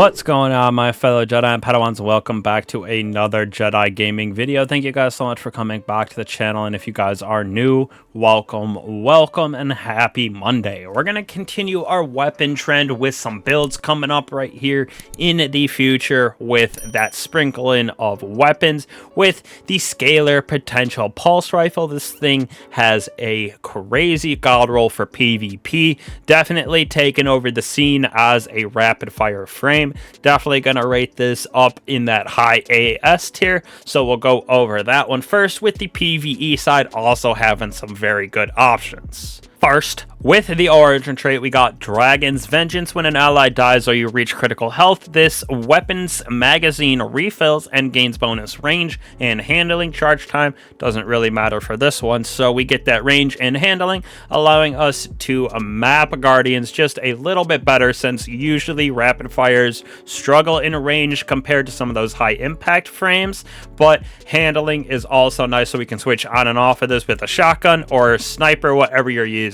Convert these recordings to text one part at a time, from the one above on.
What's going on, my fellow Jedi and Padawans? Welcome back to another Jedi gaming video. Thank you guys so much for coming back to the channel, and if you guys are new, welcome and happy Monday. We're gonna continue our weapon trend with some builds coming up right here in the future with that sprinkling of weapons with the Scalar potential pulse rifle. This thing has a crazy god roll for PvP, definitely taking over the scene as a rapid fire frame. Definitely gonna rate this up in that high AS tier, so we'll go over that one first, with the PvE side also having some very good options. First, with the origin trait, we got Dragon's Vengeance. When an ally dies or you reach critical health, this weapon's magazine refills and gains bonus range and handling. Charge time doesn't really matter for this one, so we get that range and handling, allowing us to map Guardians just a little bit better, since usually rapid fires struggle in range compared to some of those high impact frames, but handling is also nice, so we can switch on and off of this with a shotgun or a sniper, whatever you're using.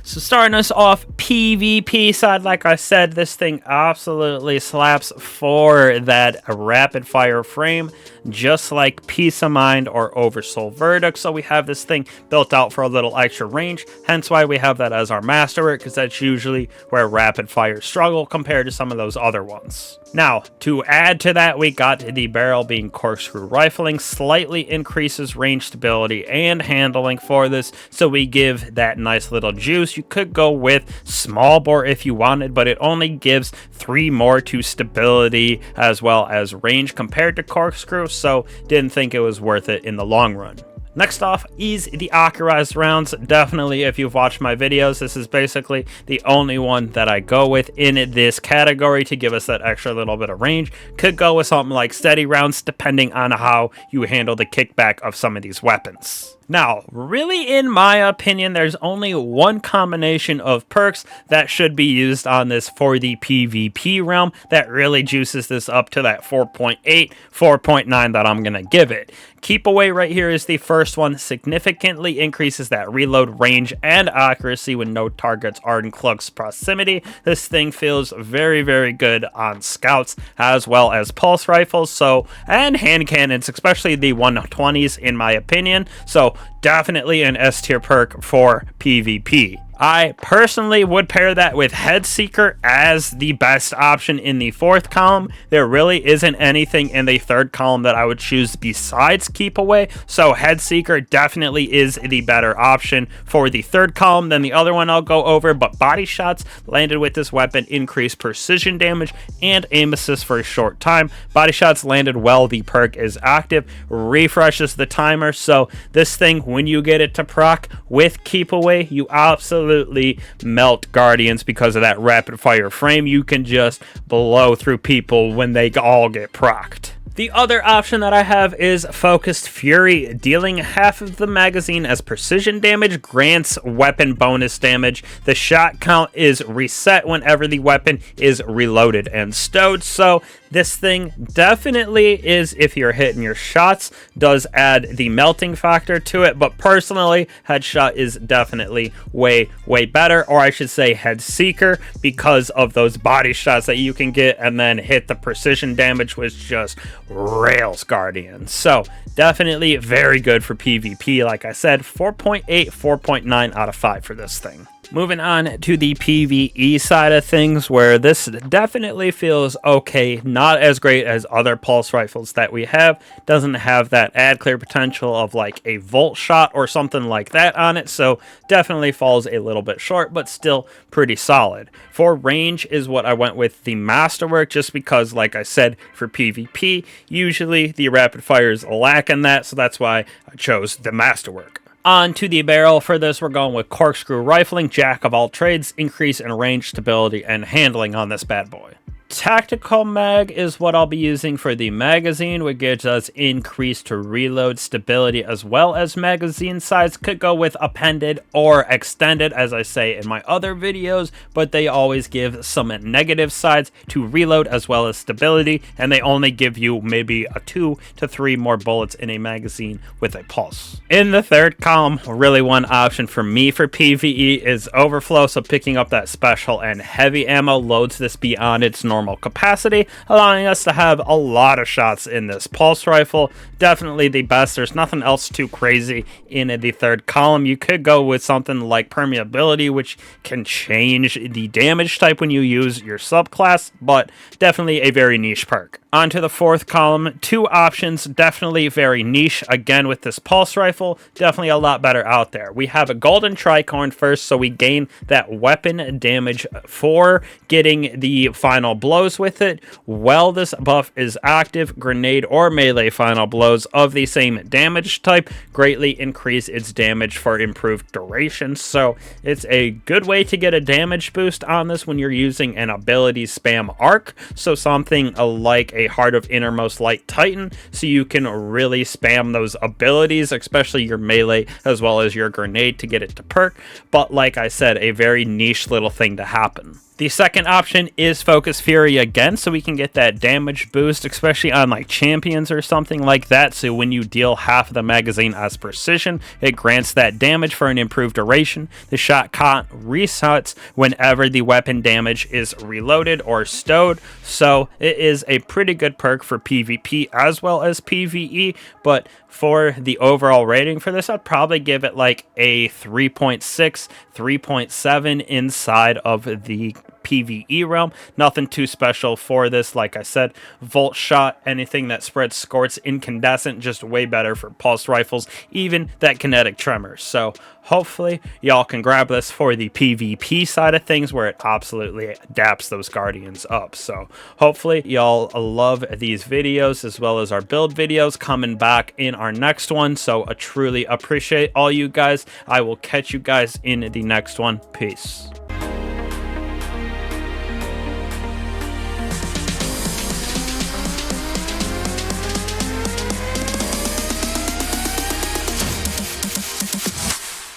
So starting us off, PvP side, like I said, this thing absolutely slaps for that rapid fire frame, just like Peace of Mind or Oversoul Verdict. So we have this thing built out for a little extra range, hence why we have that as our masterwork, because that's usually where rapid fire struggle compared to some of those other ones. Now, to add to that, we got the barrel being corkscrew rifling, slightly increases range stability and handling for this, so we give that nice little juice. You could go with small bore if you wanted, but it only gives 3 more to stability as well as range compared to corkscrew, so didn't think it was worth it in the long run. Next off is the Authorized rounds. Definitely, if you've watched my videos, this is basically the only one that I go with in this category to give us that extra little bit of range. Could go with something like steady rounds, depending on how you handle the kickback of some of these weapons. Now, really, in my opinion, there's only one combination of perks that should be used on this for the PvP realm that really juices this up to that 4.8, 4.9 that I'm going to give it. Keep Away right here is the first one. Significantly increases that reload range and accuracy when no targets are in close proximity. This thing feels very, very good on scouts as well as pulse rifles, and hand cannons, especially the 120s in my opinion. So definitely an S tier perk for PvP. I personally would pair that with Headseeker as the best option in the 4th column. There really isn't anything in the 3rd column that I would choose besides Keep Away, so Headseeker definitely is the better option for the 3rd column than the other one I'll go over. But body shots landed with this weapon increase precision damage and aim assist for a short time. Body shots landed well, the perk is active, refreshes the timer, so this thing, when you get it to proc with Keep Away, you absolutely melt Guardians because of that rapid fire frame. You can just blow through people when they all get procced. The other option that I have is Focused Fury. Dealing half of the magazine as precision damage grants weapon bonus damage. The shot count is reset whenever the weapon is reloaded and stowed, so this thing definitely is, if you're hitting your shots, does add the melting factor to it, but personally, Headshot is definitely way better, or I should say Headseeker, because of those body shots that you can get and then hit the precision damage, which just rails Guardians. So definitely very good for PvP. Like I said, 4.8, 4.9 out of 5 for this thing. Moving on to the PvE side of things, where this definitely feels okay, not as great as other pulse rifles that we have. Doesn't have that ad clear potential of like a volt shot or something like that on it, so definitely falls a little bit short, but still pretty solid. For range is what I went with the masterwork, just because, like I said, for PvP, usually the rapid fires lack in that, so that's why I chose the masterwork. On to the barrel. For this, we're going with corkscrew rifling, jack of all trades, increase in range, stability, and handling on this bad boy. Tactical mag is what I'll be using for the magazine, which gives us increased to reload stability as well as magazine size. Could go with appended or extended, as I say in my other videos, but they always give some negative sides to reload as well as stability, and they only give you maybe a 2 to 3 more bullets in a magazine with a pulse. In the 3rd column, really one option for me for PvE is overflow, so picking up that special and heavy ammo loads this beyond its normal normal capacity, allowing us to have a lot of shots in this pulse rifle. Definitely the best. There's nothing else too crazy in the third column. You could go with something like permeability, which can change the damage type when you use your subclass, but definitely a very niche perk. On to the fourth column, 2 options, definitely very niche. Again, with this pulse rifle, definitely a lot better out there. We have a golden tricorn first, so we gain that weapon damage for getting the final blows with it. While this buff is active, grenade or melee final blows of the same damage type greatly increase its damage for improved duration. So it's a good way to get a damage boost on this when you're using an ability spam arc. So something like a Heart of Innermost Light Titan, so you can really spam those abilities, especially your melee as well as your grenade, to get it to perk. But like I said, a very niche little thing to happen. The second option is Focus Fury again, so we can get that damage boost, especially on like champions or something like that. So when you deal half of the magazine as precision, it grants that damage for an improved duration. The shot count resets whenever the weapon damage is reloaded or stowed, so it is a pretty good perk for PvP as well as PvE. But for the overall rating for this, I'd probably give it like a 3.6, 3.7 inside of the PvE realm. Nothing too special for this. Like I said, Volt Shot, anything that spreads scorch, incandescent, just way better for pulse rifles, even that kinetic tremor. So hopefully y'all can grab this for the PvP side of things, where it absolutely daps those guardians up. So hopefully y'all love these videos as well as our build videos coming back in our next one. So I truly appreciate all you guys. I will catch you guys in the next one. Peace.